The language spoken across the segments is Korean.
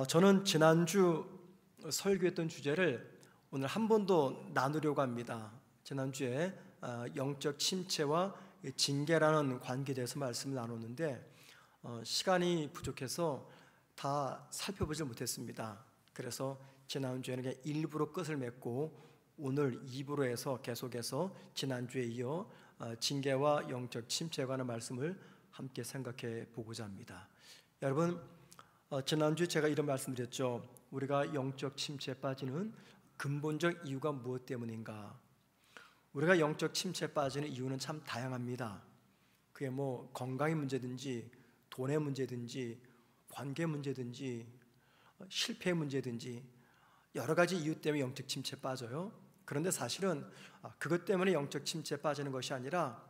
저는 지난주 설교했던 주제를 오늘 한 번 더 나누려고 합니다. 지난주에 영적 침체와 징계라는 관계에 대해서 말씀을 나눴는데 시간이 부족해서 다 살펴보지 못했습니다. 그래서 지난주에는 그냥 일부러 끝을 맺고 오늘 2부로 해서 계속해서 지난주에 이어 징계와 영적 침체에 관한 말씀을 함께 생각해 보고자 합니다. 여러분, 지난주에 제가 이런 말씀드렸죠. 우리가 영적 침체에 빠지는 근본적 이유가 무엇 때문인가? 우리가 영적 침체에 빠지는 이유는 참 다양합니다. 그게 뭐 건강의 문제든지 돈의 문제든지 관계 문제든지 실패의 문제든지 여러 가지 이유 때문에 영적 침체에 빠져요. 그런데 사실은 그것 때문에 영적 침체에 빠지는 것이 아니라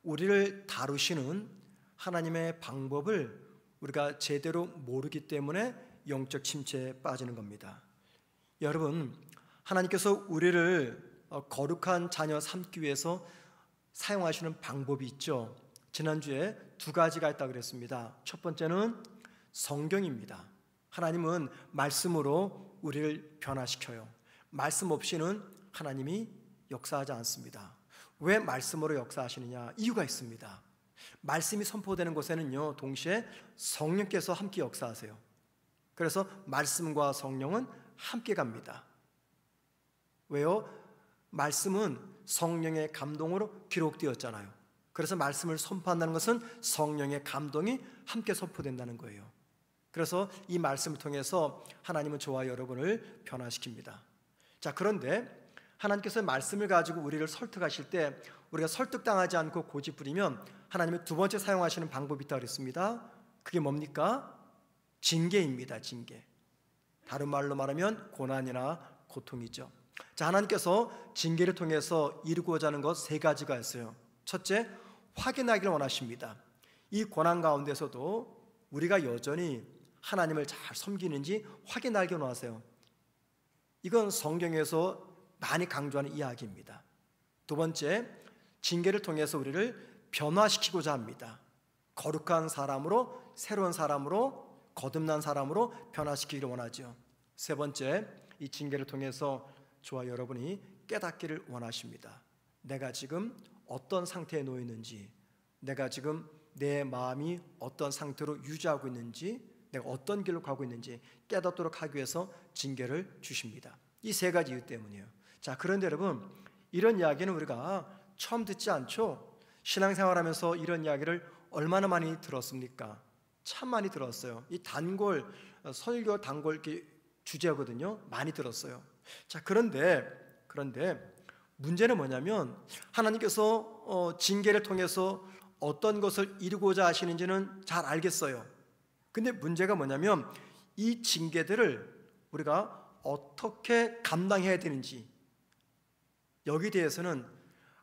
우리를 다루시는 하나님의 방법을 우리가 제대로 모르기 때문에 영적 침체에 빠지는 겁니다. 여러분, 하나님께서 우리를 거룩한 자녀 삼기 위해서 사용하시는 방법이 있죠. 지난주에 두 가지가 있다고 그랬습니다. 첫 번째는 성경입니다. 하나님은 말씀으로 우리를 변화시켜요. 말씀 없이는 하나님이 역사하지 않습니다. 왜 말씀으로 역사하시느냐? 이유가 있습니다. 말씀이 선포되는 곳에는요, 동시에 성령께서 함께 역사하세요. 그래서 말씀과 성령은 함께 갑니다. 왜요? 말씀은 성령의 감동으로 기록되었잖아요. 그래서 말씀을 선포한다는 것은 성령의 감동이 함께 선포된다는 거예요. 그래서 이 말씀을 통해서 하나님은 저와 여러분을 변화시킵니다. 자, 그런데 하나님께서 말씀을 가지고 우리를 설득하실 때 우리가 설득당하지 않고 고집부리면 하나님은 두 번째 사용하시는 방법이 있다고 그랬습니다. 그게 뭡니까? 징계입니다. 징계. 다른 말로 말하면 고난이나 고통이죠. 자, 하나님께서 징계를 통해서 이루고자 하는 것 세 가지가 있어요. 첫째, 확인하기를 원하십니다. 이 고난 가운데서도 우리가 여전히 하나님을 잘 섬기는지 확인하기 원하세요. 이건 성경에서 많이 강조하는 이야기입니다. 두 번째, 징계를 통해서 우리를 변화시키고자 합니다. 거룩한 사람으로, 새로운 사람으로, 거듭난 사람으로 변화시키기를 원하죠. 세 번째, 이 징계를 통해서 저와 여러분이 깨닫기를 원하십니다. 내가 지금 어떤 상태에 놓여 있는지, 내가 지금 내 마음이 어떤 상태로 유지하고 있는지, 내가 어떤 길로 가고 있는지 깨닫도록 하기 위해서 징계를 주십니다. 이 세 가지 이유 때문이에요. 자, 그런데 여러분, 이런 이야기는 우리가 처음 듣지 않죠? 신앙생활하면서 이런 이야기를 얼마나 많이 들었습니까? 참 많이 들었어요. 이 단골, 설교 단골 주제거든요. 많이 들었어요. 자, 그런데 문제는 뭐냐면 하나님께서 징계를 통해서 어떤 것을 이루고자 하시는지는 잘 알겠어요. 근데 문제가 뭐냐면 이 징계들을 우리가 어떻게 감당해야 되는지 여기에 대해서는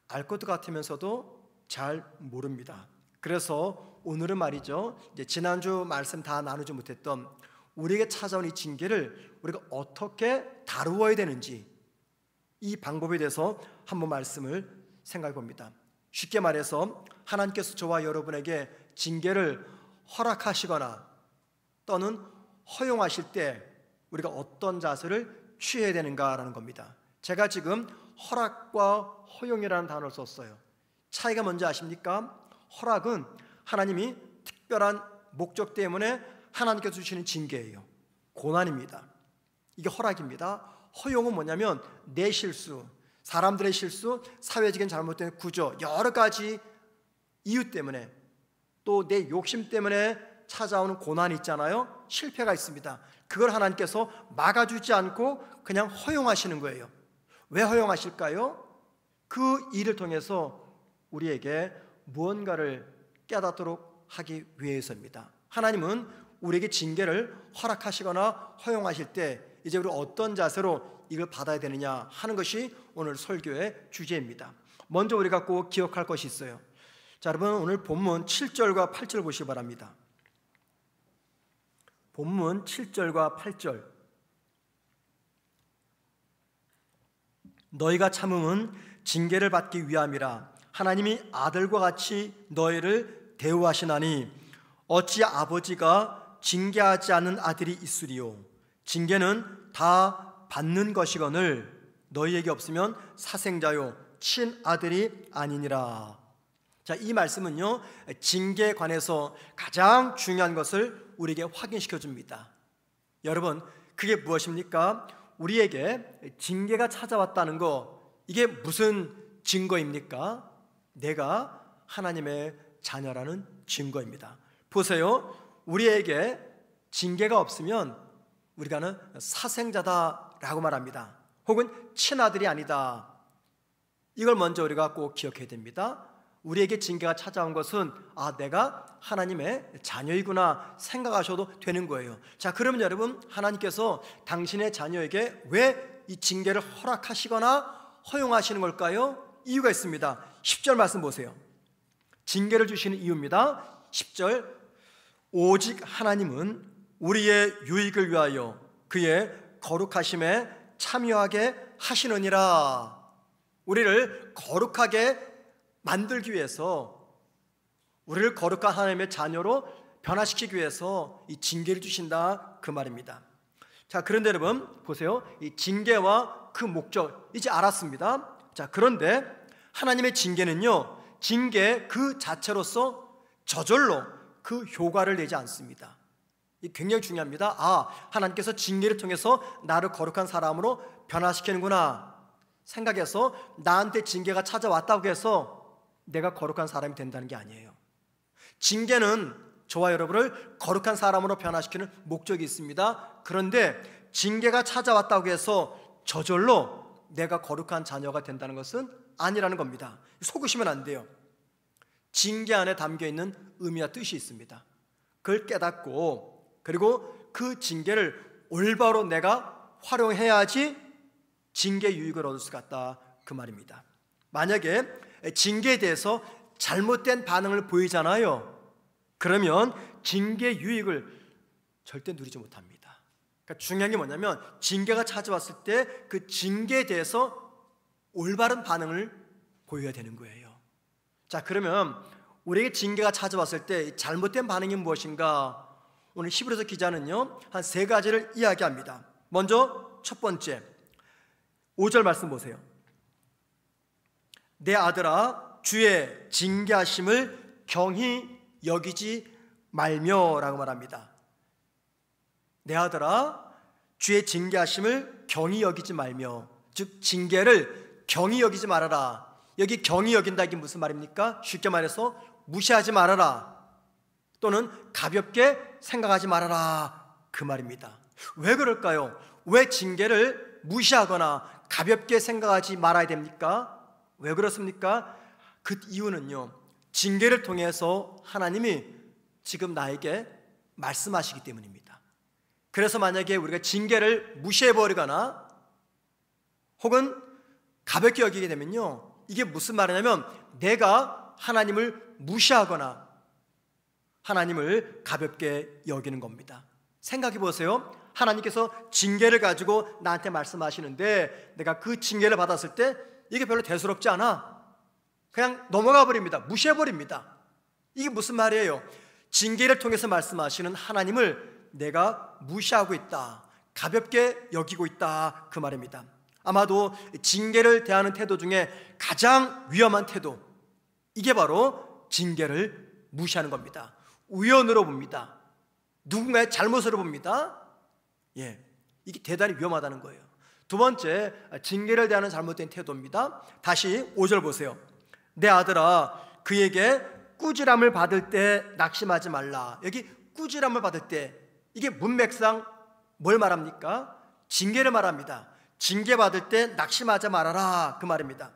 알 것 같으면서도 잘 모릅니다. 그래서 오늘은 말이죠, 이제 지난주 말씀 다 나누지 못했던 우리에게 찾아온 이 징계를 우리가 어떻게 다루어야 되는지 이 방법에 대해서 한번 말씀을 생각해 봅니다. 쉽게 말해서 하나님께서 저와 여러분에게 징계를 허락하시거나 또는 허용하실 때 우리가 어떤 자세를 취해야 되는가라는 겁니다. 제가 지금 허락과 허용이라는 단어를 썼어요. 차이가 뭔지 아십니까? 허락은 하나님이 특별한 목적 때문에 하나님께서 주시는 징계예요. 고난입니다. 이게 허락입니다. 허용은 뭐냐면 내 실수, 사람들의 실수, 사회적인 잘못된 구조, 여러 가지 이유 때문에 또 내 욕심 때문에 찾아오는 고난이 있잖아요. 실패가 있습니다. 그걸 하나님께서 막아주지 않고 그냥 허용하시는 거예요. 왜 허용하실까요? 그 일을 통해서 우리에게 무언가를 깨닫도록 하기 위해서입니다. 하나님은 우리에게 징계를 허락하시거나 허용하실 때 이제 우리 어떤 자세로 이걸 받아야 되느냐 하는 것이 오늘 설교의 주제입니다. 먼저 우리가 꼭 기억할 것이 있어요. 자, 여러분, 오늘 본문 7절과 8절 보시기 바랍니다. 본문 7절과 8절. 너희가 참음은 징계를 받기 위함이라. 하나님이 아들과 같이 너희를 대우하시나니 어찌 아버지가 징계하지 않은 아들이 있으리요 징계는 다 받는 것이거늘 너희에게 없으면 사생자요 친아들이 아니니라. 자, 이 말씀은요 징계에 관해서 가장 중요한 것을 우리에게 확인시켜 줍니다. 여러분, 그게 무엇입니까? 우리에게 징계가 찾아왔다는 거, 이게 무슨 증거입니까? 내가 하나님의 자녀라는 증거입니다. 보세요, 우리에게 징계가 없으면 우리가는 사생자다라고 말합니다. 혹은 친아들이 아니다. 이걸 먼저 우리가 꼭 기억해야 됩니다. 우리에게 징계가 찾아온 것은 내가 하나님의 자녀이구나 생각하셔도 되는 거예요. 자, 그러면 여러분, 하나님께서 당신의 자녀에게 왜 이 징계를 허락하시거나 허용하시는 걸까요? 이유가 있습니다. 10절 말씀 보세요. 징계를 주시는 이유입니다. 10절, 오직 하나님은 우리의 유익을 위하여 그의 거룩하심에 참여하게 하시느니라. 우리를 거룩하게 만들기 위해서, 우리를 거룩한 하나님의 자녀로 변화시키기 위해서 이 징계를 주신다, 그 말입니다. 자, 그런데 여러분 보세요, 이 징계와 그 목적 이제 알았습니다. 자, 그런데 하나님의 징계는요, 징계 그 자체로서 저절로 그 효과를 내지 않습니다. 이 굉장히 중요합니다. 하나님께서 징계를 통해서 나를 거룩한 사람으로 변화시키는구나 생각해서 나한테 징계가 찾아왔다고 해서 내가 거룩한 사람이 된다는 게 아니에요. 징계는 저와 여러분을 거룩한 사람으로 변화시키는 목적이 있습니다. 그런데 징계가 찾아왔다고 해서 저절로 내가 거룩한 자녀가 된다는 것은 아니라는 겁니다. 속으시면 안 돼요. 징계 안에 담겨있는 의미와 뜻이 있습니다. 그걸 깨닫고, 그리고 그 징계를 올바로 내가 활용해야지 징계 유익을 얻을 수가 있다, 그 말입니다. 만약에 징계에 대해서 잘못된 반응을 보이잖아요. 그러면 징계 유익을 절대 누리지 못합니다. 그러니까 중요한 게 뭐냐면, 징계가 찾아왔을 때 그 징계에 대해서 올바른 반응을 보여야 되는 거예요. 자, 그러면 우리에게 징계가 찾아왔을 때 잘못된 반응이 무엇인가? 오늘 히브리서 기자는요 한 세 가지를 이야기합니다. 먼저 첫 번째, 5절 말씀 보세요. 내 아들아, 주의 징계하심을 경히 여기지 말며라고 말합니다. 내 아들아, 주의 징계하심을 경히 여기지 말며, 즉 징계를 경히 여기지 말아라. 여기 경히 여긴다, 이게 무슨 말입니까? 쉽게 말해서 무시하지 말아라, 또는 가볍게 생각하지 말아라, 그 말입니다. 왜 그럴까요? 왜 징계를 무시하거나 가볍게 생각하지 말아야 됩니까? 왜 그렇습니까? 그 이유는요, 징계를 통해서 하나님이 지금 나에게 말씀하시기 때문입니다. 그래서 만약에 우리가 징계를 무시해버리거나 혹은 가볍게 여기게 되면요, 이게 무슨 말이냐면 내가 하나님을 무시하거나 하나님을 가볍게 여기는 겁니다. 생각해 보세요. 하나님께서 징계를 가지고 나한테 말씀하시는데 내가 그 징계를 받았을 때 이게 별로 대수롭지 않아. 그냥 넘어가 버립니다. 무시해 버립니다. 이게 무슨 말이에요? 징계를 통해서 말씀하시는 하나님을 내가 무시하고 있다, 가볍게 여기고 있다, 그 말입니다. 아마도 징계를 대하는 태도 중에 가장 위험한 태도, 이게 바로 징계를 무시하는 겁니다. 우연으로 봅니다. 누군가의 잘못으로 봅니다. 이게 대단히 위험하다는 거예요. 두 번째, 징계를 대하는 잘못된 태도입니다. 다시 5절 보세요. 내 아들아, 그에게 꾸지람을 받을 때 낙심하지 말라. 여기 꾸지람을 받을 때, 이게 문맥상 뭘 말합니까? 징계를 말합니다. 징계 받을 때 낙심하지 말아라, 그 말입니다.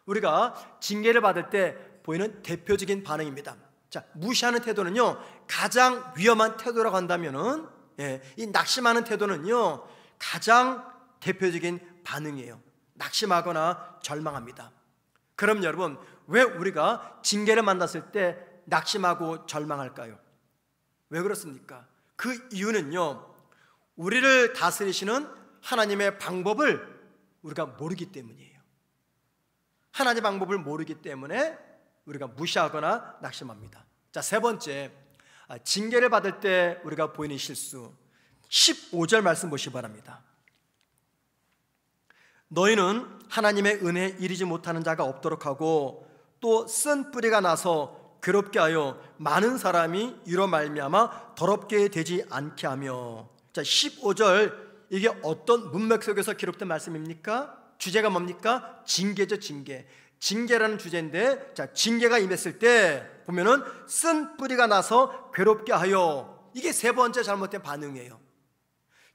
우리가 징계를 받을 때 보이는 대표적인 반응입니다. 자, 무시하는 태도는요 가장 위험한 태도라고 한다면은, 이 낙심하는 태도는요 가장 대표적인 반응이에요. 낙심하거나 절망합니다. 그럼 여러분, 왜 우리가 징계를 만났을 때 낙심하고 절망할까요? 왜 그렇습니까? 그 이유는요, 우리를 다스리시는 하나님의 방법을 우리가 모르기 때문이에요. 하나님의 방법을 모르기 때문에 우리가 무시하거나 낙심합니다. 자, 세 번째, 징계를 받을 때 우리가 보이는 실수, 15절 말씀 보시기 바랍니다. 너희는 하나님의 은혜에 이르지 못하는 자가 없도록 하고 또 쓴 뿌리가 나서 괴롭게 하여 많은 사람이 이로 말미암아 더럽게 되지 않게 하며. 자, 15절, 이게 어떤 문맥 속에서 기록된 말씀입니까? 주제가 뭡니까? 징계죠, 징계. 징계라는 주제인데, 자, 징계가 임했을 때 보면은 쓴 뿌리가 나서 괴롭게 하여, 이게 세 번째 잘못된 반응이에요.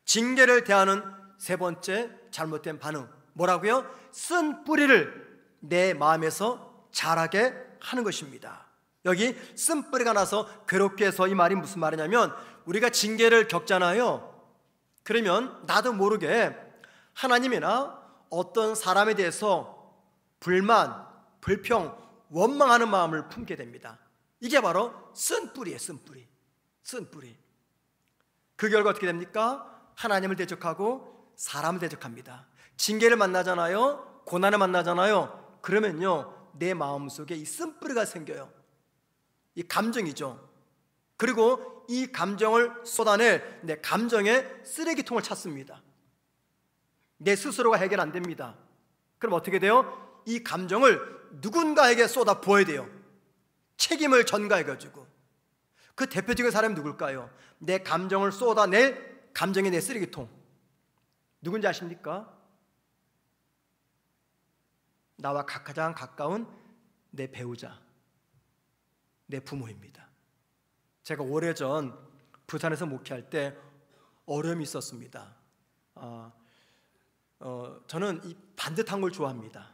징계를 대하는 세 번째 잘못된 반응, 뭐라고요? 쓴 뿌리를 내 마음에서 자라게 하는 것입니다. 여기 쓴 뿌리가 나서 괴롭게 해서, 이 말이 무슨 말이냐면, 우리가 징계를 겪잖아요. 그러면 나도 모르게 하나님이나 어떤 사람에 대해서 불만, 불평, 원망하는 마음을 품게 됩니다. 이게 바로 쓴 뿌리예요. 쓴 뿌리. 쓴 뿌리. 그 결과 어떻게 됩니까? 하나님을 대적하고 사람을 대적합니다. 징계를 만나잖아요. 고난을 만나잖아요. 그러면요, 내 마음속에 이 쓴 뿌리가 생겨요. 이 감정이죠. 그리고 이 감정을 쏟아낼 내 감정의 쓰레기통을 찾습니다. 내 스스로가 해결 안 됩니다. 그럼 어떻게 돼요? 이 감정을 누군가에게 쏟아 부어야 돼요. 책임을 전가해가지고. 그 대표적인 사람이 누굴까요? 내 감정을 쏟아낼 감정의 내 쓰레기통, 누군지 아십니까? 나와 가장 가까운 내 배우자, 내 부모입니다. 제가 오래전 부산에서 목회할 때 어려움이 있었습니다. 저는 이 반듯한 걸 좋아합니다.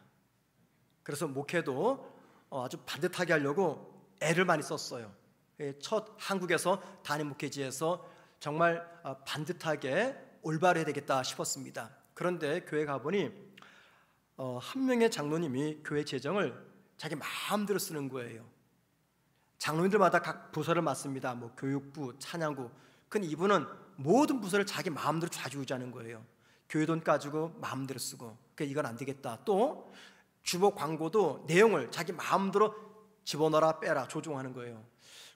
그래서 목회도 아주 반듯하게 하려고 애를 많이 썼어요. 첫 한국에서 단임 목회지에서 정말 반듯하게 올바로 해야 되겠다 싶었습니다. 그런데 교회 가보니 한 명의 장로님이 교회 재정을 자기 마음대로 쓰는 거예요. 장로님들마다 각 부서를 맡습니다. 뭐 교육부, 찬양부. 근데 이분은 모든 부서를 자기 마음대로 좌지우지하는 거예요. 교회 돈 가지고 마음대로 쓰고. 그러니까 이건 안 되겠다. 또 주보 광고도 내용을 자기 마음대로 집어넣어라 빼라 조종하는 거예요.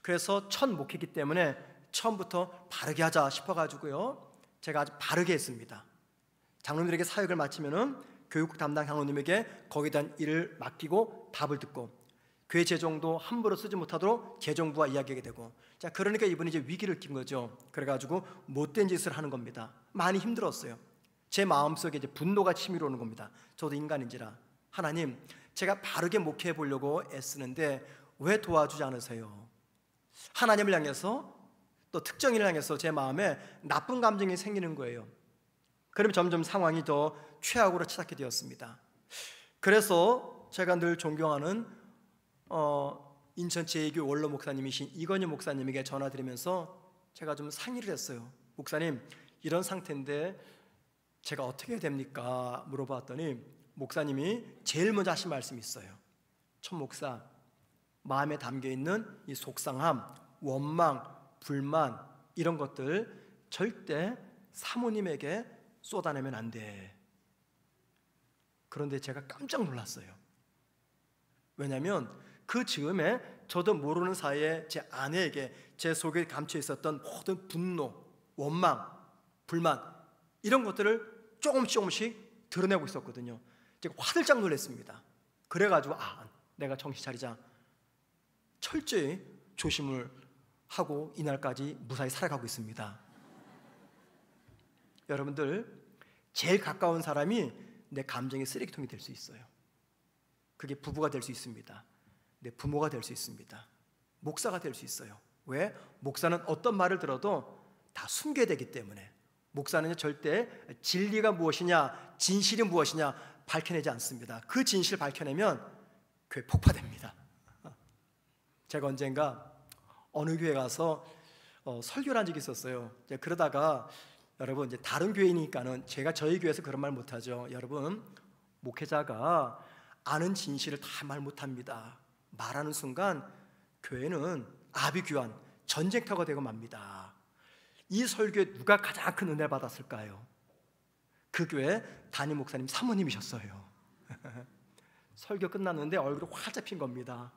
그래서 첫 목회기 때문에 처음부터 바르게 하자 싶어가지고요, 제가 아주 바르게 했습니다. 장로님들에게 사역을 마치면은 교육 담당 장로님에게 거기에 대한 일을 맡기고 답을 듣고, 교회 재정도 함부로 쓰지 못하도록 재정부와 이야기하게 되고. 자, 그러니까 이분이 이제 위기를 낀 거죠. 그래가지고 못된 짓을 하는 겁니다. 많이 힘들었어요. 제 마음속에 이제 분노가 치밀어 오는 겁니다. 저도 인간인지라, 하나님, 제가 바르게 목회해 보려고 애쓰는데 왜 도와주지 않으세요? 하나님을 향해서, 또 특정인을 향해서 제 마음에 나쁜 감정이 생기는 거예요. 그러면 점점 상황이 더 최악으로 치닫게 되었습니다. 그래서 제가 늘 존경하는 인천 제2교회 원로 목사님이신 이건희 목사님에게 전화드리면서 제가 좀 상의를 했어요. 목사님, 이런 상태인데 제가 어떻게 해야 됩니까? 물어봤더니 목사님이 제일 먼저 하신 말씀이 있어요. 천 목사, 마음에 담겨있는 이 속상함, 원망, 불만, 이런 것들 절대 사모님에게 쏟아내면 안 돼. 그런데 제가 깜짝 놀랐어요. 왜냐하면 그 즈음에 저도 모르는 사이에 제 아내에게 제 속에 감춰 있었던 모든 분노, 원망, 불만, 이런 것들을 조금씩 드러내고 있었거든요. 제가 화들짝 놀랐습니다. 그래가지고 내가 정신 차리자, 철저히 조심을 하고 이날까지 무사히 살아가고 있습니다. 여러분들, 제일 가까운 사람이 내 감정의 쓰레기통이 될 수 있어요. 그게 부부가 될 수 있습니다. 내 부모가 될 수 있습니다. 목사가 될 수 있어요. 왜? 목사는 어떤 말을 들어도 다 숨겨야 되기 때문에. 목사는 절대 진리가 무엇이냐, 진실이 무엇이냐 밝혀내지 않습니다. 그 진실 밝혀내면 교회 폭파됩니다. 제가 언젠가 어느 교회 가서 설교를 한 적이 있었어요. 그러다가 여러분, 이제 다른 교회니까는 제가 저희 교회에서 그런 말 못하죠. 여러분, 목회자가 아는 진실을 다 말 못합니다. 말하는 순간 교회는 아비규환, 전쟁터가 되고 맙니다. 이 설교에 누가 가장 큰 은혜를 받았을까요? 그 교회 담임 목사님 사모님이셨어요. 설교 끝났는데 얼굴이 활짝 핀 겁니다.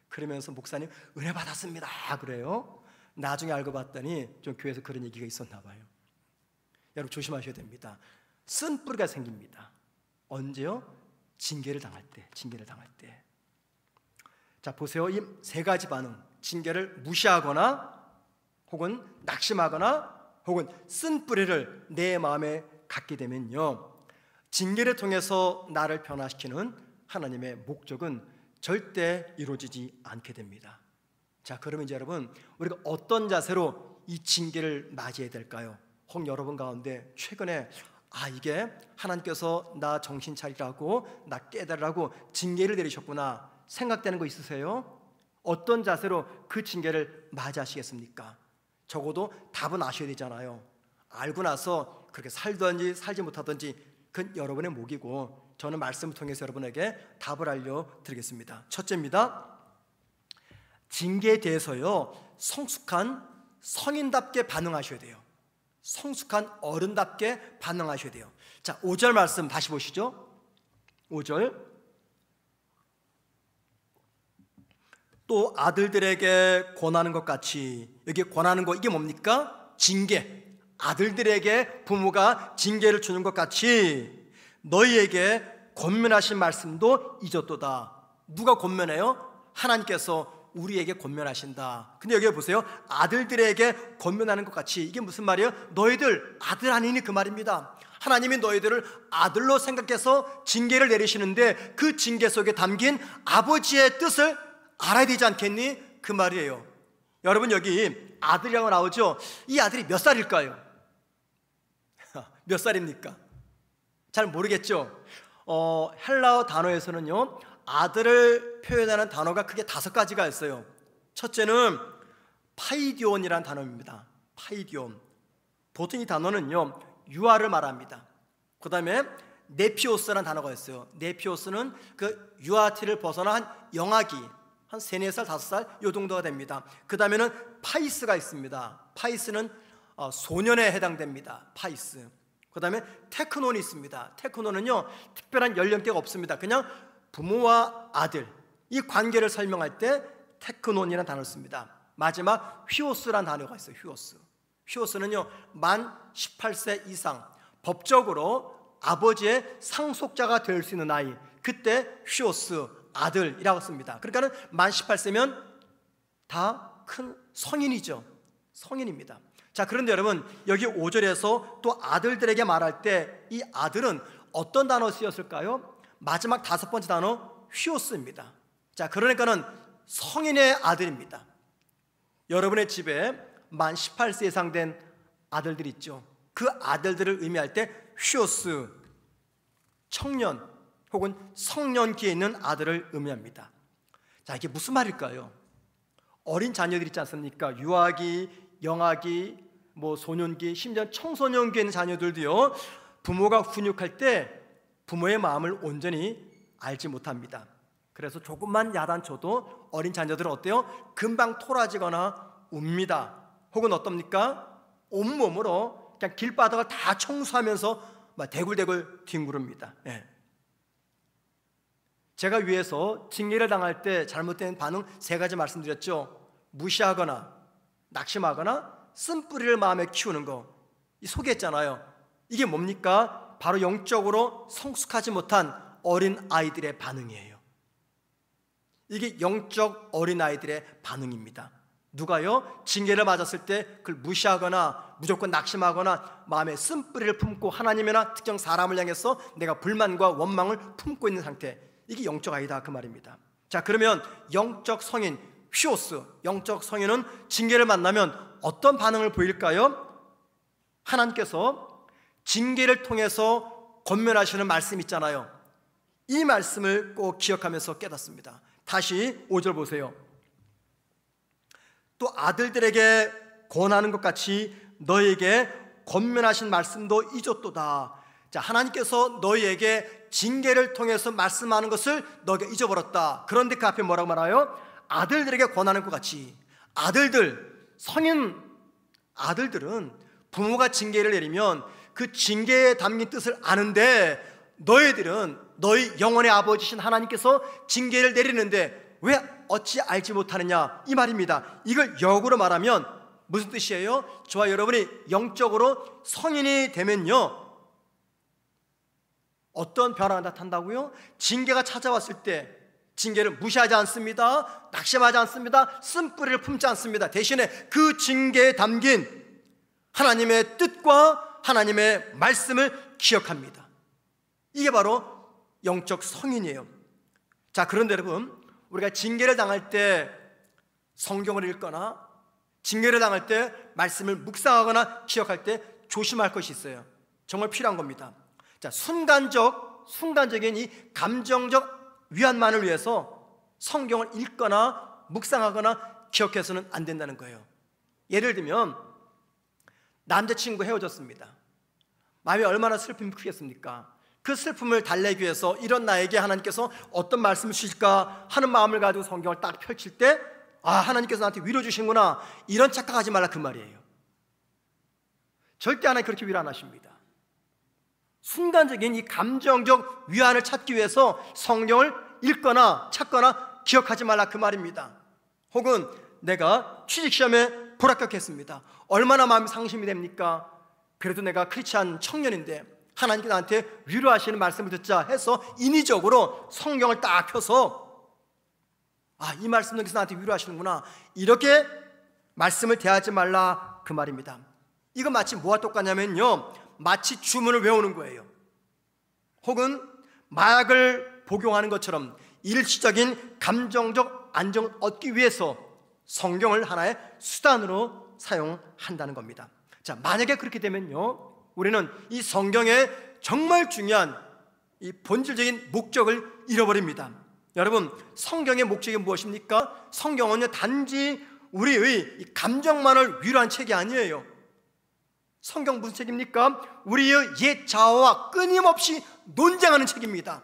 그러면서 목사님 은혜 받았습니다 그래요. 나중에 알고 봤더니 좀 교회에서 그런 얘기가 있었나 봐요. 여러분 조심하셔야 됩니다. 쓴뿌리가 생깁니다. 언제요? 징계를 당할 때. 자, 보세요. 이 세 가지 반응, 징계를 무시하거나 혹은 낙심하거나 혹은 쓴뿌리를 내 마음에 갖게 되면요, 징계를 통해서 나를 변화시키는 하나님의 목적은 절대 이루어지지 않게 됩니다. 자, 그러면 이제 여러분, 우리가 어떤 자세로 이 징계를 맞이해야 될까요? 혹 여러분 가운데 최근에 이게 하나님께서 나 정신 차리라고, 나 깨달으라고 징계를 내리셨구나 생각되는 거 있으세요? 어떤 자세로 그 징계를 맞이하시겠습니까? 적어도 답은 아셔야 되잖아요. 알고 나서 그렇게 살든지 살지 못하든지 그건 여러분의 몫이고, 저는 말씀을 통해서 여러분에게 답을 알려드리겠습니다. 첫째입니다. 징계에 대해서요, 성숙한 성인답게 반응하셔야 돼요. 성숙한 어른답게 반응하셔야 돼요. 자, 5절 말씀 다시 보시죠. 5절. 또 아들들에게 권하는 것 같이, 여기 권하는 거 이게 뭡니까? 징계. 아들들에게 부모가 징계를 주는 것 같이 너희에게 권면하신 말씀도 잊었도다. 누가 권면해요? 하나님께서 우리에게 권면하신다. 근데 여기 보세요. 아들들에게 권면하는 것 같이, 이게 무슨 말이에요? 너희들 아들 아니니 그 말입니다. 하나님이 너희들을 아들로 생각해서 징계를 내리시는데 그 징계 속에 담긴 아버지의 뜻을 알아야 되지 않겠니? 그 말이에요. 여러분, 여기 아들이라고 나오죠? 이 아들이 몇 살일까요? 몇 살입니까? 잘 모르겠죠? 헬라어 단어에서는요, 아들을 표현하는 단어가 크게 5가지가 있어요. 첫째는 파이디온이라는 단어입니다. 파이디온. 보통 이 단어는요, 유아를 말합니다. 그 다음에 네피오스라는 단어가 있어요. 네피오스는 그 유아티를 벗어난 영아기, 한 3, 4살, 5살 요 정도가 됩니다. 그 다음에는 파이스가 있습니다. 파이스는 소년에 해당됩니다. 파이스. 그 다음에 테크논이 있습니다. 테크논은요, 특별한 연령대가 없습니다. 그냥 부모와 아들, 이 관계를 설명할 때 테크논이라는 단어를 씁니다. 마지막 휘오스라는 단어가 있어요. 휘오스는요, 만 18세 이상 법적으로 아버지의 상속자가 될 수 있는 나이, 그때 휘오스, 아들이라고 씁니다. 그러니까는 만 18세면 다 큰 성인이죠. 성인입니다. 자, 그런데 여러분, 여기 5절에서 또 아들들에게 말할 때 이 아들은 어떤 단어 쓰였을까요? 마지막 5번째 단어 휘오스입니다. 자, 그러니까는 성인의 아들입니다. 여러분의 집에 만 18세 이상 된 아들들 있죠. 그 아들들을 의미할 때 휘오스, 청년 혹은 성년기에 있는 아들을 의미합니다. 자, 이게 무슨 말일까요? 어린 자녀들 있지 않습니까? 유아기, 영아기, 소년기, 심지어 청소년기에 있는 자녀들도요, 부모가 훈육할 때 부모의 마음을 온전히 알지 못합니다. 그래서 조금만 야단쳐도 어린 자녀들은 어때요? 금방 토라지거나 웁니다. 혹은 어떻습니까? 온몸으로 그냥 길바닥을 다 청소하면서 막 대굴대굴 뒹구릅니다. 제가 위에서 징계를 당할 때 잘못된 반응 3가지 말씀드렸죠. 무시하거나 낙심하거나 쓴뿌리를 마음에 키우는 거, 이 소개했잖아요. 이게 뭡니까? 바로 영적으로 성숙하지 못한 어린 아이들의 반응이에요. 이게 영적 어린 아이들의 반응입니다. 누가요? 징계를 맞았을 때 그걸 무시하거나 무조건 낙심하거나 마음에 쓴뿌리를 품고 하나님이나 특정 사람을 향해서 내가 불만과 원망을 품고 있는 상태, 이게 영적 아이다 그 말입니다. 자, 그러면 영적 성인 휘오스, 영적 성인은 징계를 만나면 어떤 반응을 보일까요? 하나님께서 징계를 통해서 권면하시는 말씀 있잖아요. 이 말씀을 꼭 기억하면서 깨닫습니다. 다시 5절 보세요. 또 아들들에게 권하는 것 같이 너희에게 권면하신 말씀도 잊었도다. 자, 하나님께서 너희에게 징계를 통해서 말씀하는 것을 너희가 잊어버렸다. 그런데 그 앞에 뭐라고 말해요? 아들들에게 권하는 것 같이. 아들들, 성인 아들들은 부모가 징계를 내리면 그 징계에 담긴 뜻을 아는데, 너희들은 너희 영혼의 아버지신 하나님께서 징계를 내리는데 왜 어찌 알지 못하느냐, 이 말입니다. 이걸 역으로 말하면 무슨 뜻이에요? 저와 여러분이 영적으로 성인이 되면요, 어떤 변화가 나타난다고요? 징계가 찾아왔을 때 징계를 무시하지 않습니다. 낙심하지 않습니다. 쓴뿌리를 품지 않습니다. 대신에 그 징계에 담긴 하나님의 뜻과 하나님의 말씀을 기억합니다. 이게 바로 영적 성인이에요. 자, 그런데 여러분, 우리가 징계를 당할 때 성경을 읽거나 징계를 당할 때 말씀을 묵상하거나 기억할 때 조심할 것이 있어요. 정말 필요한 겁니다. 자, 순간적인 이 감정적 위안만을 위해서 성경을 읽거나 묵상하거나 기억해서는 안 된다는 거예요. 예를 들면 남자친구 헤어졌습니다. 마음이 얼마나 슬픔이 크겠습니까? 그 슬픔을 달래기 위해서 이런 나에게 하나님께서 어떤 말씀을 주실까 하는 마음을 가지고 성경을 딱 펼칠 때, 아, 하나님께서 나한테 위로 주시는구나, 이런 착각하지 말라 그 말이에요. 절대 하나님 그렇게 위로 안 하십니다. 순간적인 이 감정적 위안을 찾기 위해서 성경을 읽거나 찾거나 기억하지 말라 그 말입니다. 혹은 내가 취직시험에 불합격했습니다. 얼마나 마음이 상심이 됩니까? 그래도 내가 크리스찬 청년인데 하나님께 나한테 위로하시는 말씀을 듣자 해서 인위적으로 성경을 딱 펴서, 아, 이 말씀에서 나한테 위로하시는구나, 이렇게 말씀을 대하지 말라 그 말입니다. 이건 마치 뭐와 똑같냐면요, 마치 주문을 외우는 거예요. 혹은 마약을 복용하는 것처럼 일시적인 감정적 안정을 얻기 위해서 성경을 하나의 수단으로 사용한다는 겁니다. 자, 만약에 그렇게 되면요, 우리는 이 성경의 정말 중요한 이 본질적인 목적을 잃어버립니다. 여러분, 성경의 목적이 무엇입니까? 성경은요, 단지 우리의 이 감정만을 위로한 책이 아니에요. 성경 무슨 책입니까? 우리의 옛 자아와 끊임없이 논쟁하는 책입니다.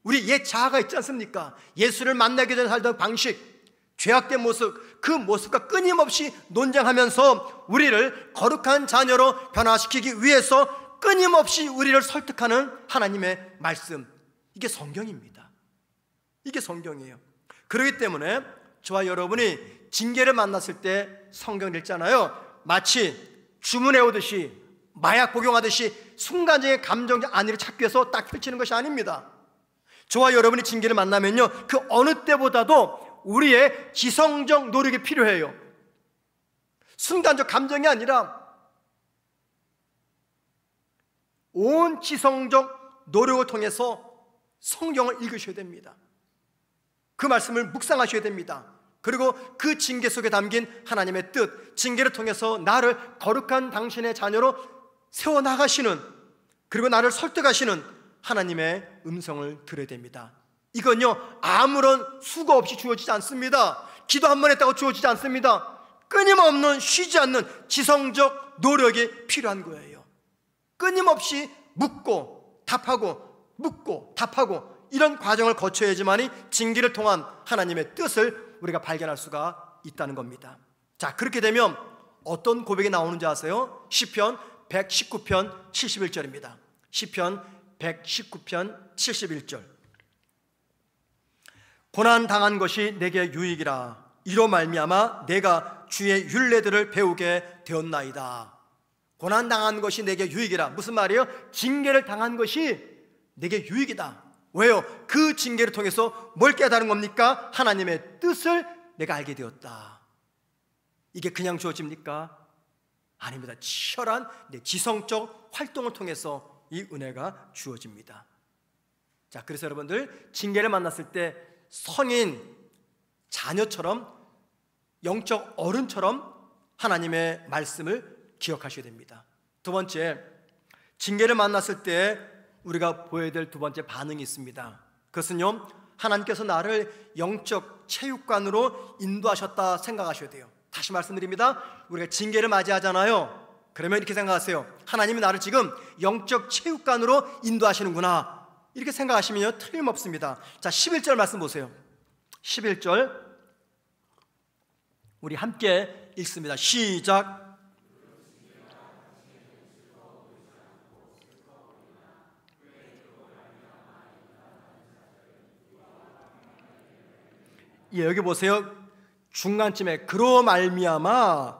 우리 옛 자아가 있지 않습니까? 예수를 만나기 전에 살던 방식, 죄악된 모습, 그 모습과 끊임없이 논쟁하면서 우리를 거룩한 자녀로 변화시키기 위해서 끊임없이 우리를 설득하는 하나님의 말씀, 이게 성경입니다. 이게 성경이에요. 그렇기 때문에 저와 여러분이 징계를 만났을 때 성경을 읽잖아요. 마치 주문해 오듯이, 마약 복용하듯이 순간적인 감정적 안위를 찾기 위해서 딱 펼치는 것이 아닙니다. 저와 여러분이 징계를 만나면요, 그 어느 때보다도 우리의 지성적 노력이 필요해요. 순간적 감정이 아니라 온 지성적 노력을 통해서 성경을 읽으셔야 됩니다. 그 말씀을 묵상하셔야 됩니다. 그리고 그 징계 속에 담긴 하나님의 뜻, 징계를 통해서 나를 거룩한 당신의 자녀로 세워나가시는, 그리고 나를 설득하시는 하나님의 음성을 들어야 됩니다. 이건요, 아무런 수고 없이 주어지지 않습니다. 기도 한 번 했다고 주어지지 않습니다. 끊임없는, 쉬지 않는 지성적 노력이 필요한 거예요. 끊임없이 묻고 답하고 묻고 답하고 이런 과정을 거쳐야지만이 징계를 통한 하나님의 뜻을 우리가 발견할 수가 있다는 겁니다. 자, 그렇게 되면 어떤 고백이 나오는지 아세요? 시편 119편 71절입니다. 시편 119편 71절. 고난당한 것이 내게 유익이라. 이로 말미암아 내가 주의 율례들을 배우게 되었나이다. 고난당한 것이 내게 유익이라. 무슨 말이에요? 징계를 당한 것이 내게 유익이다. 왜요? 그 징계를 통해서 뭘 깨달은 겁니까? 하나님의 뜻을 내가 알게 되었다. 이게 그냥 주어집니까? 아닙니다. 치열한 내 지성적 활동을 통해서 이 은혜가 주어집니다. 자, 그래서 여러분들 징계를 만났을 때 성인 자녀처럼, 영적 어른처럼 하나님의 말씀을 기억하셔야 됩니다. 두 번째, 징계를 만났을 때 우리가 보여야 될 두 번째 반응이 있습니다. 그것은요, 하나님께서 나를 영적 체육관으로 인도하셨다 생각하셔야 돼요. 다시 말씀드립니다. 우리가 징계를 맞이하잖아요. 그러면 이렇게 생각하세요. 하나님이 나를 지금 영적 체육관으로 인도하시는구나, 이렇게 생각하시면요, 틀림없습니다. 자, 11절 말씀 보세요. 11절 우리 함께 읽습니다. 시작. 예, 여기 보세요. 중간쯤에 그로 말미암아,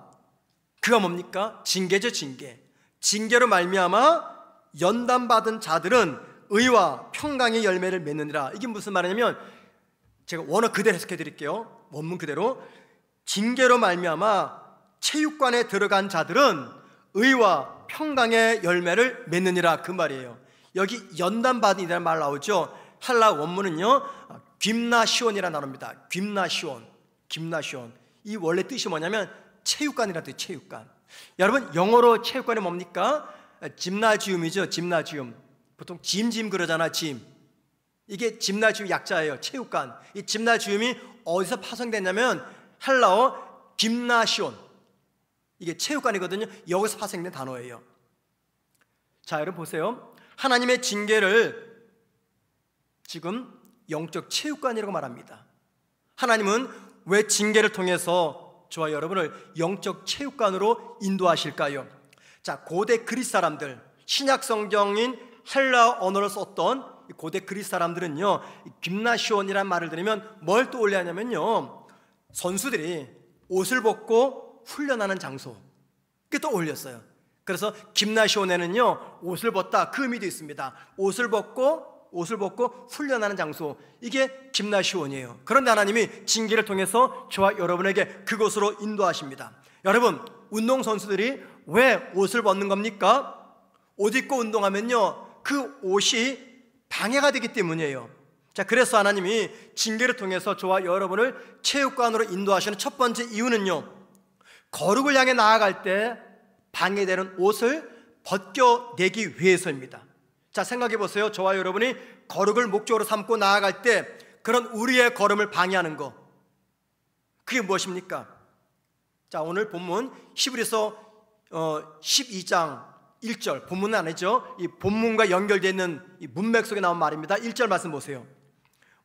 그가 뭡니까? 징계죠, 징계. 징계로 말미암아 연단받은 자들은 의와 평강의 열매를 맺느니라. 이게 무슨 말이냐면, 제가 원어 그대로 해석해 드릴게요. 원문 그대로. 징계로 말미암아 체육관에 들어간 자들은 의와 평강의 열매를 맺느니라, 그 말이에요. 여기 연단받은이라는 말 나오죠. 헬라 원문은요, 김나시온이라는 단어입니다. 김나시온. 이 원래 뜻이 뭐냐면 체육관이라는 뜻, 체육관. 여러분, 영어로 체육관이 뭡니까? 짐나지움이죠. 짐나지움. 보통 짐 그러잖아, 짐. 이게 짐나지움 약자예요. 체육관. 이 짐나지움이 어디서 파생됐냐면 헬라어 김나시온, 이게 체육관이거든요. 여기서 파생된 단어예요. 자, 여러분 보세요. 하나님의 징계를 지금 영적 체육관이라고 말합니다. 하나님은 왜 징계를 통해서 저와 여러분을 영적 체육관으로 인도하실까요? 자, 고대 그리스 사람들, 신약 성경인 헬라 언어를 썼던 고대 그리스 사람들은요, 김나시온이라는 말을 들으면 뭘 떠올리냐면요, 선수들이 옷을 벗고 훈련하는 장소, 그게 떠올렸어요. 그래서 김나시온에는요, 옷을 벗다, 그 의미도 있습니다. 옷을 벗고 훈련하는 장소, 이게 김나시온이에요. 그런데 하나님이 징계를 통해서 저와 여러분에게 그곳으로 인도하십니다. 여러분, 운동선수들이 왜 옷을 벗는 겁니까? 옷 입고 운동하면요, 그 옷이 방해가 되기 때문이에요. 자, 그래서 하나님이 징계를 통해서 저와 여러분을 체육관으로 인도하시는 첫 번째 이유는요, 거룩을 향해 나아갈 때 방해되는 옷을 벗겨내기 위해서입니다. 자, 생각해 보세요. 저와 여러분이 거룩을 목적으로 삼고 나아갈 때 그런 우리의 걸음을 방해하는 거, 그게 무엇입니까? 자, 오늘 본문 히브리서 12장 1절, 본문은 아니죠. 이 본문과 연결되어 있는 이 문맥 속에 나온 말입니다. 1절 말씀 보세요.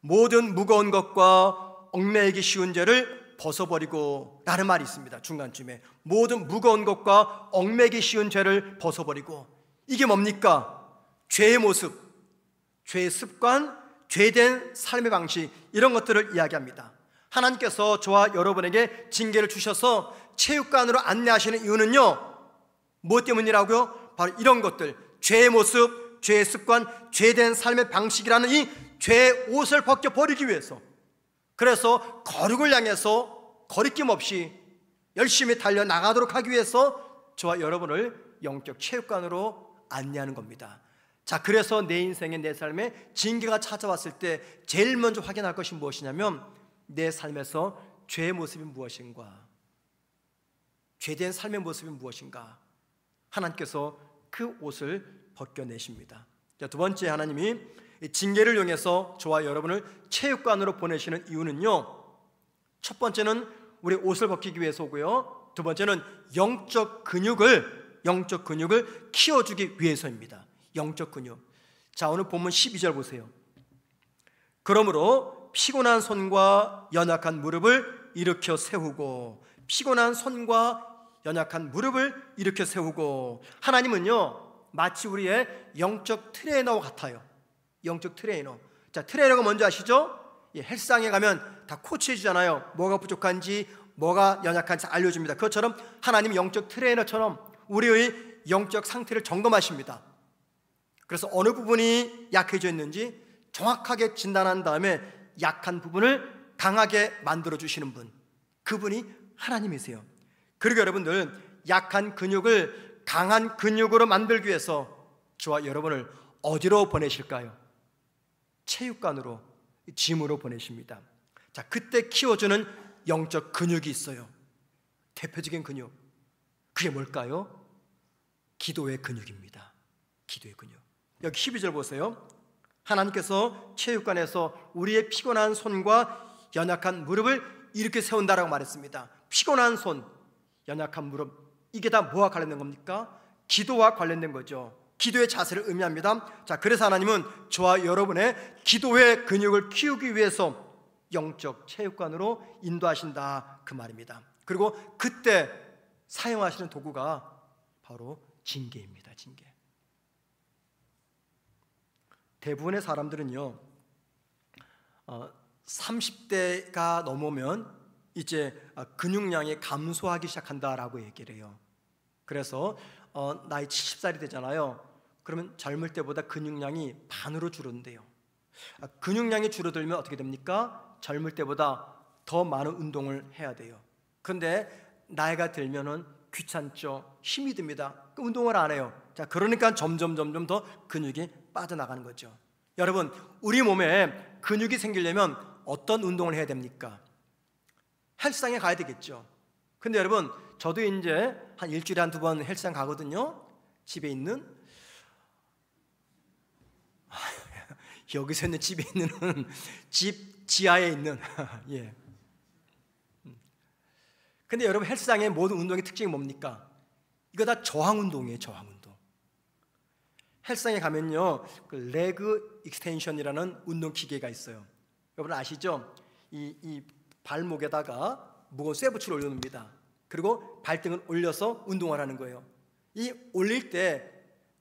모든 무거운 것과 얽매이기 쉬운 죄를 벗어버리고, 라는 말이 있습니다. 중간쯤에 모든 무거운 것과 얽매이기 쉬운 죄를 벗어버리고, 이게 뭡니까? 죄의 모습, 죄의 습관, 죄된 삶의 방식, 이런 것들을 이야기합니다. 하나님께서 저와 여러분에게 징계를 주셔서 체육관으로 안내하시는 이유는요, 무엇 때문이라고요? 바로 이런 것들, 죄의 모습, 죄의 습관, 죄된 삶의 방식이라는 이 죄의 옷을 벗겨버리기 위해서, 그래서 거룩을 향해서 거리낌 없이 열심히 달려나가도록 하기 위해서 저와 여러분을 영적 체육관으로 안내하는 겁니다. 자, 그래서 내 인생에, 내 삶에 징계가 찾아왔을 때 제일 먼저 확인할 것이 무엇이냐면, 내 삶에서 죄의 모습이 무엇인가, 죄된 삶의 모습이 무엇인가, 하나님께서 그 옷을 벗겨내십니다. 자, 두 번째, 하나님이 징계를 이용해서 저와 여러분을 체육관으로 보내시는 이유는요, 첫 번째는 우리 옷을 벗기기 위해서고요, 두 번째는 영적 근육을 키워주기 위해서입니다. 영적 근육. 자, 오늘 본문 12절 보세요. 그러므로 피곤한 손과 연약한 무릎을 일으켜 세우고, 피곤한 손과 연약한 무릎을 일으켜 세우고. 하나님은요, 마치 우리의 영적 트레이너와 같아요. 영적 트레이너. 자, 트레이너가 뭔지 아시죠? 헬스장에 가면 다 코치해 주잖아요. 뭐가 부족한지, 뭐가 연약한지 알려줍니다. 그것처럼 하나님 영적 트레이너처럼 우리의 영적 상태를 점검하십니다. 그래서 어느 부분이 약해져 있는지 정확하게 진단한 다음에 약한 부분을 강하게 만들어 주시는 분, 그분이 하나님이세요. 그리고 여러분들, 약한 근육을 강한 근육으로 만들기 위해서 저와 여러분을 어디로 보내실까요? 체육관으로, 짐으로 보내십니다. 자, 그때 키워주는 영적 근육이 있어요. 대표적인 근육, 그게 뭘까요? 기도의 근육입니다. 기도의 근육. 여기 12절 보세요. 하나님께서 체육관에서 우리의 피곤한 손과 연약한 무릎을 이렇게 세운다라고 말했습니다. 피곤한 손, 연약한 무릎, 이게 다 뭐와 관련된 겁니까? 기도와 관련된 거죠. 기도의 자세를 의미합니다. 자, 그래서 하나님은 저와 여러분의 기도의 근육을 키우기 위해서 영적 체육관으로 인도하신다, 그 말입니다. 그리고 그때 사용하시는 도구가 바로 징계입니다. 징계. 대부분의 사람들은요, 30대가 넘으면 이제 근육량이 감소하기 시작한다라고 얘기를 해요. 그래서 나이 70살이 되잖아요. 그러면 젊을 때보다 근육량이 반으로 줄어든대요. 근육량이 줄어들면 어떻게 됩니까? 젊을 때보다 더 많은 운동을 해야 돼요. 그런데 나이가 들면은 귀찮죠. 힘이 듭니다. 운동을 안 해요. 자, 그러니까 점점 더 근육이 빠져나가는 거죠. 여러분, 우리 몸에 근육이 생기려면 어떤 운동을 해야 됩니까? 헬스장에 가야 되겠죠. 근데 여러분, 저도 이제 한 일주일에 한두 번 헬스장 가거든요. 집에 있는, 여기서 있는 집에 있는 집 지하에 있는 예. 근데 여러분, 헬스장의 모든 운동의 특징이 뭡니까? 이거 다 저항 운동이에요. 저항 운동. 헬스장에 가면요, 그 레그 익스텐션이라는 운동 기계가 있어요. 여러분 아시죠? 이 발목에다가 무거운 쇠붙이를 올려놓습니다. 그리고 발등을 올려서 운동을 하는 거예요. 이 올릴 때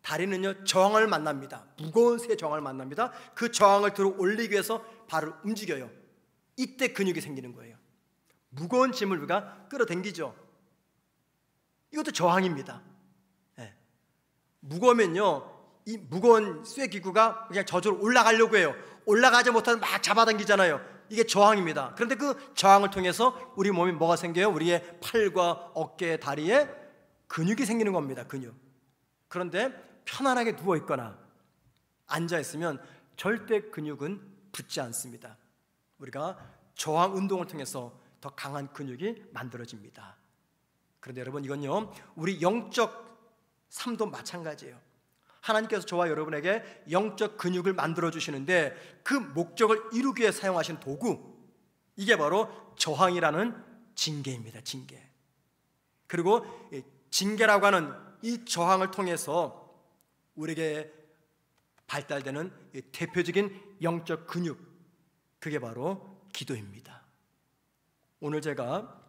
다리는요, 저항을 만납니다. 무거운 새 저항을 만납니다. 그 저항을 들어 올리기 위해서 발을 움직여요. 이때 근육이 생기는 거예요. 무거운 짐을 우리가 끌어당기죠. 이것도 저항입니다. 네. 무거우면요, 이 무거운 쇠기구가 그냥 저절로 올라가려고 해요. 올라가지 못하면 막 잡아당기잖아요. 이게 저항입니다. 그런데 그 저항을 통해서 우리 몸에 뭐가 생겨요? 우리의 팔과 어깨, 다리에 근육이 생기는 겁니다. 근육. 그런데 편안하게 누워있거나 앉아있으면 절대 근육은 붙지 않습니다. 우리가 저항 운동을 통해서 더 강한 근육이 만들어집니다. 그런데 여러분, 이건요, 우리 영적 삶도 마찬가지예요. 하나님께서 저와 여러분에게 영적 근육을 만들어 주시는데 그 목적을 이루기 위해 사용하신 도구, 이게 바로 저항이라는 징계입니다. 징계. 그리고 징계라고 하는 이 저항을 통해서 우리에게 발달되는 대표적인 영적 근육, 그게 바로 기도입니다. 오늘 제가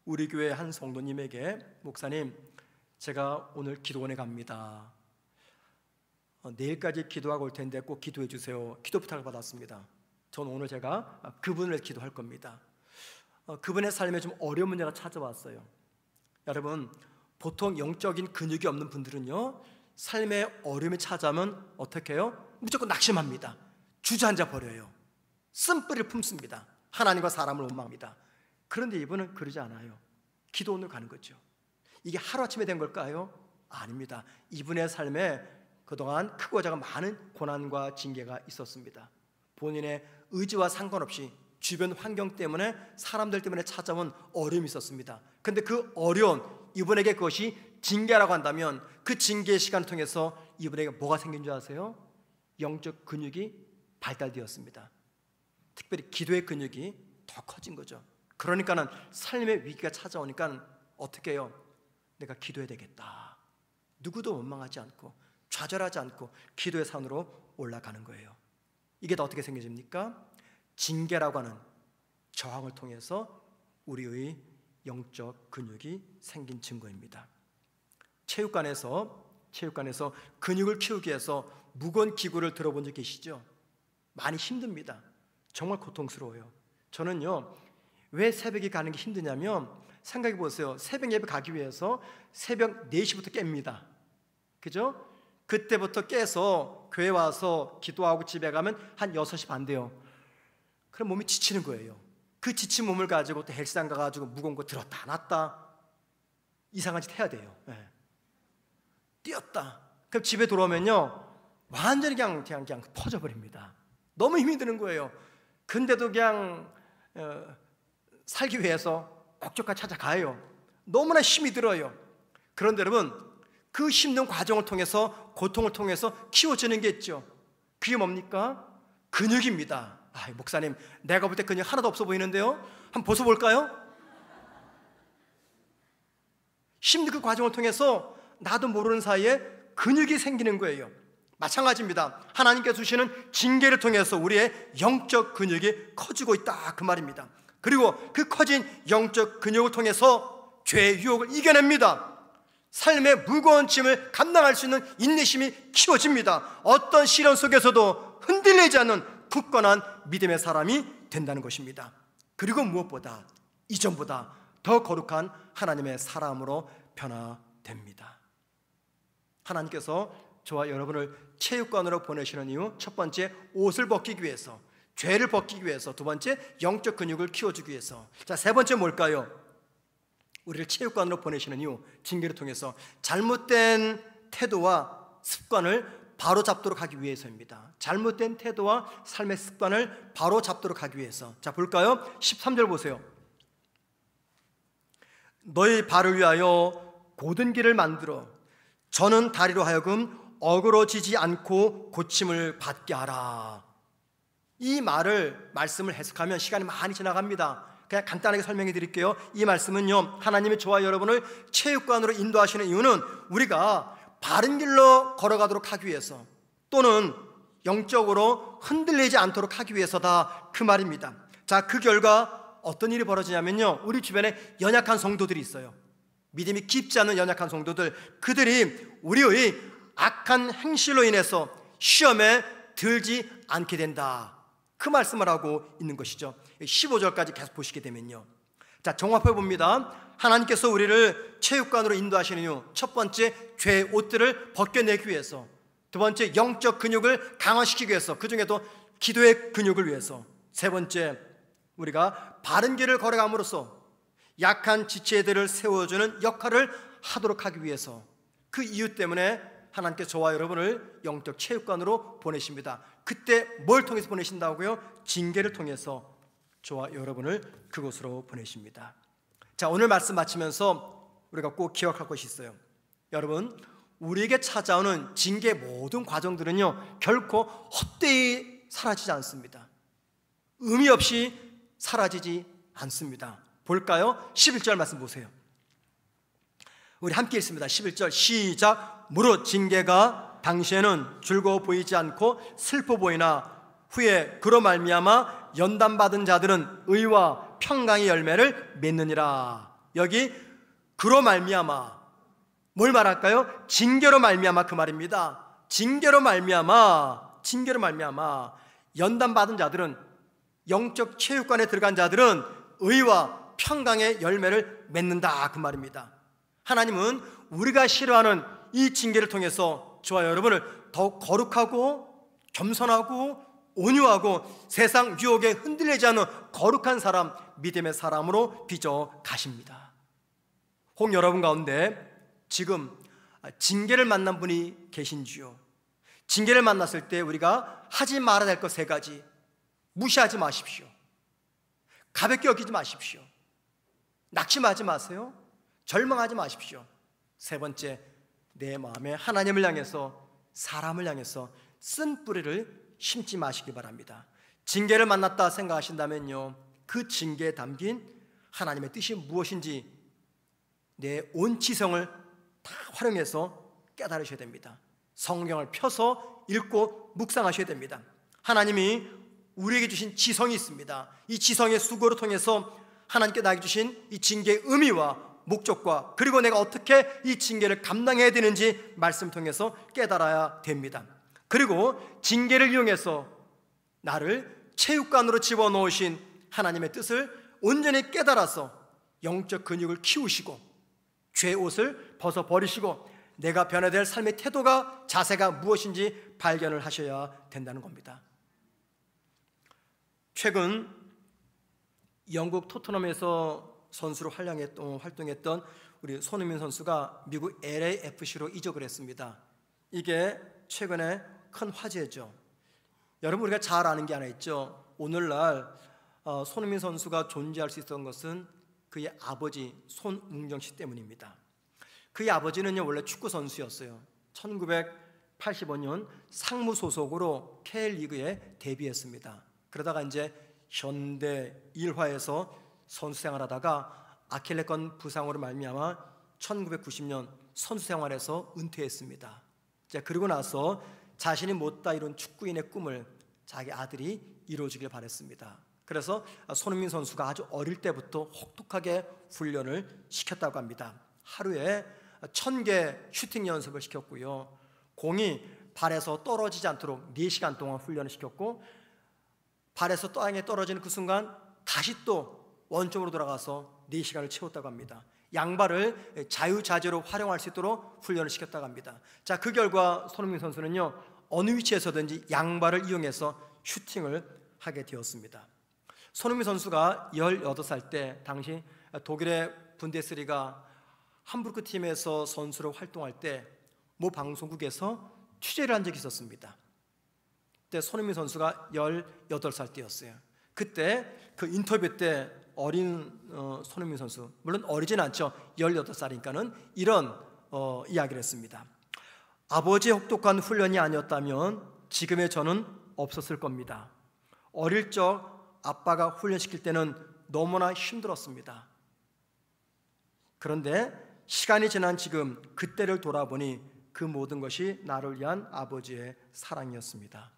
우리 교회 한 성도님에게, 목사님, 제가 오늘 기도원에 갑니다. 내일까지 기도하고 올 텐데 꼭 기도해 주세요. 기도 부탁을 받았습니다. 저는 오늘 제가 그분을 기도할 겁니다. 그분의 삶에 좀 어려운 문제가 찾아왔어요. 여러분, 보통 영적인 근육이 없는 분들은요, 삶에 어려움이 찾아오면 어떻게 해요? 무조건 낙심합니다. 주저앉아 버려요. 쓴뿌리를 품습니다. 하나님과 사람을 원망합니다. 그런데 이분은 그러지 않아요. 기도원을 가는 거죠. 이게 하루아침에 된 걸까요? 아닙니다. 이분의 삶에 그동안 크고 작은 많은 고난과 징계가 있었습니다. 본인의 의지와 상관없이 주변 환경 때문에, 사람들 때문에 찾아온 어려움이 있었습니다. 그런데 그 어려운, 이분에게 그것이 징계라고 한다면 그 징계의 시간을 통해서 이분에게 뭐가 생긴 줄 아세요? 영적 근육이 발달되었습니다. 특별히 기도의 근육이 더 커진 거죠. 그러니까는 삶의 위기가 찾아오니까 어떻게 해요? 내가 기도해야 되겠다. 누구도 원망하지 않고 좌절하지 않고 기도의 산으로 올라가는 거예요. 이게 다 어떻게 생겨집니까? 징계라고 하는 저항을 통해서 우리의 영적 근육이 생긴 증거입니다. 체육관에서 근육을 키우기 위해서 무거운 기구를 들어본 적 계시죠? 많이 힘듭니다. 정말 고통스러워요. 저는요, 왜 새벽에 가는 게 힘드냐면, 생각해 보세요. 새벽 예배 가기 위해서 새벽 4시부터 깹니다. 그죠? 그때부터 깨서 교회 와서 기도하고 집에 가면 한 6시 반 돼요. 그럼 몸이 지치는 거예요. 그 지친 몸을 가지고 또 헬스장 가가지고 무거운 거 들었다 놨다, 이상한 짓 해야 돼요. 네. 뛰었다. 그럼 집에 돌아오면요, 완전히 그냥 퍼져버립니다. 너무 힘이 드는 거예요. 근데도 그냥 살기 위해서 억지까지 찾아가요. 너무나 힘이 들어요. 그런데 여러분, 그 힘든 과정을 통해서, 고통을 통해서 키워지는 게 있죠. 그게 뭡니까? 근육입니다. 목사님, 내가 볼 때 근육 하나도 없어 보이는데요? 한번 벗어볼까요? 힘든 그 과정을 통해서 나도 모르는 사이에 근육이 생기는 거예요. 마찬가지입니다. 하나님께서 주시는 징계를 통해서 우리의 영적 근육이 커지고 있다, 그 말입니다. 그리고 그 커진 영적 근육을 통해서 죄의 유혹을 이겨냅니다. 삶의 무거운 짐을 감당할 수 있는 인내심이 키워집니다. 어떤 시련 속에서도 흔들리지 않는 굳건한 믿음의 사람이 된다는 것입니다. 그리고 무엇보다 이전보다 더 거룩한 하나님의 사람으로 변화됩니다. 하나님께서 저와 여러분을 체육관으로 보내시는 이유, 첫 번째 옷을 벗기기 위해서, 죄를 벗기기 위해서, 두 번째 영적 근육을 키워주기 위해서. 자, 세 번째 뭘까요? 우리를 체육관으로 보내시는 이유, 징계를 통해서 잘못된 태도와 습관을 바로 잡도록 하기 위해서입니다. 잘못된 태도와 삶의 습관을 바로 잡도록 하기 위해서. 자, 볼까요? 13절 보세요. 너희 발을 위하여 곧은 길을 만들어 저는 다리로 하여금 어그러지지 않고 고침을 받게 하라. 이 말씀을 해석하면 시간이 많이 지나갑니다. 그냥 간단하게 설명해 드릴게요. 이 말씀은요, 하나님이 저와 여러분을 체육관으로 인도하시는 이유는 우리가 바른 길로 걸어가도록 하기 위해서, 또는 영적으로 흔들리지 않도록 하기 위해서다, 그 말입니다. 자, 그 결과 어떤 일이 벌어지냐면요, 우리 주변에 연약한 성도들이 있어요. 믿음이 깊지 않은 연약한 성도들, 그들이 우리의 악한 행실로 인해서 시험에 들지 않게 된다, 그 말씀을 하고 있는 것이죠. 15절까지 계속 보시게 되면요, 자, 종합해 봅니다. 하나님께서 우리를 체육관으로 인도하시는 이유, 첫 번째 죄의 옷들을 벗겨내기 위해서, 두 번째 영적 근육을 강화시키기 위해서, 그 중에도 기도의 근육을 위해서, 세 번째 우리가 바른 길을 걸어감으로써 약한 지체들을 세워주는 역할을 하도록 하기 위해서, 그 이유 때문에 하나님께서 저와 여러분을 영적 체육관으로 보내십니다. 그때 뭘 통해서 보내신다고요? 징계를 통해서 저와 여러분을 그곳으로 보내십니다. 자, 오늘 말씀 마치면서 우리가 꼭 기억할 것이 있어요. 여러분, 우리에게 찾아오는 징계의 모든 과정들은요, 결코 헛되이 사라지지 않습니다. 의미 없이 사라지지 않습니다. 볼까요? 11절 말씀 보세요. 우리 함께 읽습니다. 11절 시작. 무릇 징계가 당시에는 즐거워 보이지 않고 슬퍼 보이나 후에 그로 말미암아 연단받은 자들은 의와 평강의 열매를 맺느니라. 여기 그로 말미암아, 뭘 말할까요? 징계로 말미암아, 그 말입니다. 징계로 말미암아 연단받은 자들은, 영적 체육관에 들어간 자들은 의와 평강의 열매를 맺는다, 그 말입니다. 하나님은 우리가 싫어하는 이 징계를 통해서 저와 여러분을 더욱 거룩하고 겸손하고 온유하고 세상 유혹에 흔들리지 않는 거룩한 사람, 믿음의 사람으로 빚어 가십니다. 혹 여러분 가운데 지금 징계를 만난 분이 계신지요? 징계를 만났을 때 우리가 하지 말아야 될 것 세 가지, 무시하지 마십시오. 가볍게 여기지 마십시오. 낙심하지 마세요. 절망하지 마십시오. 세 번째, 내 마음에 하나님을 향해서, 사람을 향해서 쓴 뿌리를 심지 마시기 바랍니다. 징계를 만났다 생각하신다면요, 그 징계에 담긴 하나님의 뜻이 무엇인지 내 온 지성을 다 활용해서 깨달으셔야 됩니다. 성경을 펴서 읽고 묵상하셔야 됩니다. 하나님이 우리에게 주신 지성이 있습니다. 이 지성의 수고를 통해서 하나님께 나에게 주신 이 징계의 의미와 목적과, 그리고 내가 어떻게 이 징계를 감당해야 되는지 말씀 통해서 깨달아야 됩니다. 그리고 징계를 이용해서 나를 체육관으로 집어넣으신 하나님의 뜻을 온전히 깨달아서 영적 근육을 키우시고 죄의 옷을 벗어버리시고 내가 변해야 될 삶의 태도가, 자세가 무엇인지 발견을 하셔야 된다는 겁니다. 최근 영국 토트넘에서 선수로 활동했던 우리 손흥민 선수가 미국 LAFC로 이적을 했습니다. 이게 최근에 큰 화제죠. 여러분, 우리가 잘 아는 게 하나 있죠. 오늘날 손흥민 선수가 존재할 수 있었던 것은 그의 아버지 손웅정 씨 때문입니다. 그의 아버지는요, 원래 축구 선수였어요. 1985년 상무 소속으로 K리그에 데뷔했습니다. 그러다가 이제 현대 일화에서 선수 생활하다가 아킬레건 부상으로 말미암아 1990년 선수 생활에서 은퇴했습니다. 그리고 나서 자신이 못다 이룬 축구인의 꿈을 자기 아들이 이루어주길 바랬습니다. 그래서 손흥민 선수가 아주 어릴 때부터 혹독하게 훈련을 시켰다고 합니다. 하루에 1000개 슈팅 연습을 시켰고요, 공이 발에서 떨어지지 않도록 4시간 동안 훈련을 시켰고, 발에서 땅에 떨어지는 그 순간 다시 또 원점으로 돌아가서 4시간을 채웠다고 합니다. 양발을 자유자재로 활용할 수 있도록 훈련을 시켰다고 합니다. 자, 그 결과 손흥민 선수는요, 어느 위치에서든지 양발을 이용해서 슈팅을 하게 되었습니다. 손흥민 선수가 18살 때 당시 독일의 분데스리가 함부르크 팀에서 선수로 활동할 때 모 방송국에서 취재를 한 적이 있었습니다. 그때 손흥민 선수가 18살 때였어요. 그때 그 인터뷰 때 어린 손흥민 선수, 물론 어리진 않죠. 18살이니까는 이런 이야기를 했습니다. 아버지의 혹독한 훈련이 아니었다면 지금의 저는 없었을 겁니다. 어릴 적 아빠가 훈련시킬 때는 너무나 힘들었습니다. 그런데 시간이 지난 지금 그때를 돌아보니 그 모든 것이 나를 위한 아버지의 사랑이었습니다.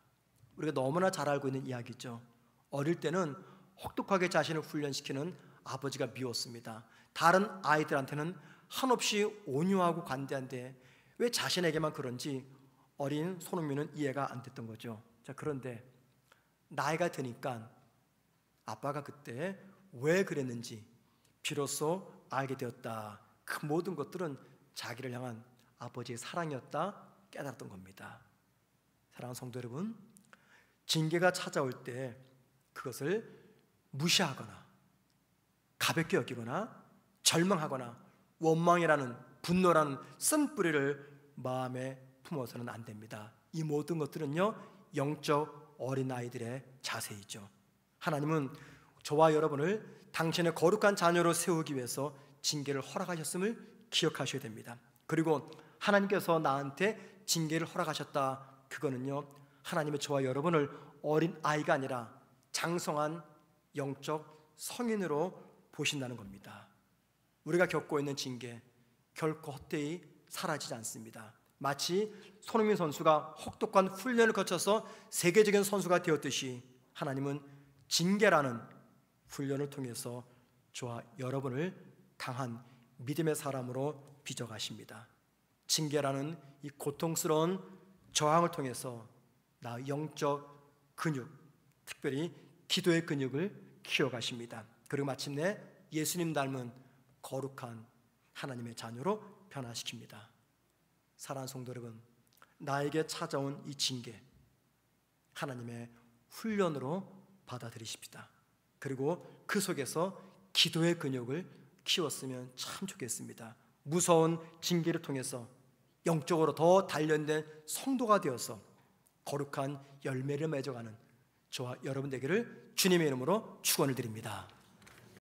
우리가 너무나 잘 알고 있는 이야기죠. 어릴 때는 혹독하게 자신을 훈련시키는 아버지가 미웠습니다. 다른 아이들한테는 한없이 온유하고 관대한데 왜 자신에게만 그런지 어린 손흥민은 이해가 안 됐던 거죠. 자, 그런데 나이가 드니까 아빠가 그때 왜 그랬는지 비로소 알게 되었다. 그 모든 것들은 자기를 향한 아버지의 사랑이었다 깨달았던 겁니다. 사랑하는 성도 여러분, 징계가 찾아올 때 그것을 무시하거나 가볍게 여기거나 절망하거나 원망이라는 분노라는 쓴뿌리를 마음에 품어서는 안 됩니다. 이 모든 것들은요, 영적 어린아이들의 자세이죠. 하나님은 저와 여러분을 당신의 거룩한 자녀로 세우기 위해서 징계를 허락하셨음을 기억하셔야 됩니다. 그리고 하나님께서 나한테 징계를 허락하셨다, 그거는요, 하나님의 저와 여러분을 어린 아이가 아니라 장성한 영적 성인으로 보신다는 겁니다. 우리가 겪고 있는 징계 결코 헛되이 사라지지 않습니다. 마치 손흥민 선수가 혹독한 훈련을 거쳐서 세계적인 선수가 되었듯이 하나님은 징계라는 훈련을 통해서 저와 여러분을 강한 믿음의 사람으로 빚어가십니다. 징계라는 이 고통스러운 저항을 통해서 나 영적 근육, 특별히 기도의 근육을 키워가십니다. 그리고 마침내 예수님 닮은 거룩한 하나님의 자녀로 변화시킵니다. 사랑하는 성도 여러분, 나에게 찾아온 이 징계 하나님의 훈련으로 받아들이십시다. 그리고 그 속에서 기도의 근육을 키웠으면 참 좋겠습니다. 무서운 징계를 통해서 영적으로 더 단련된 성도가 되어서 거룩한 열매를 맺어가는 저와 여러분 되기를 주님의 이름으로 축원을 드립니다.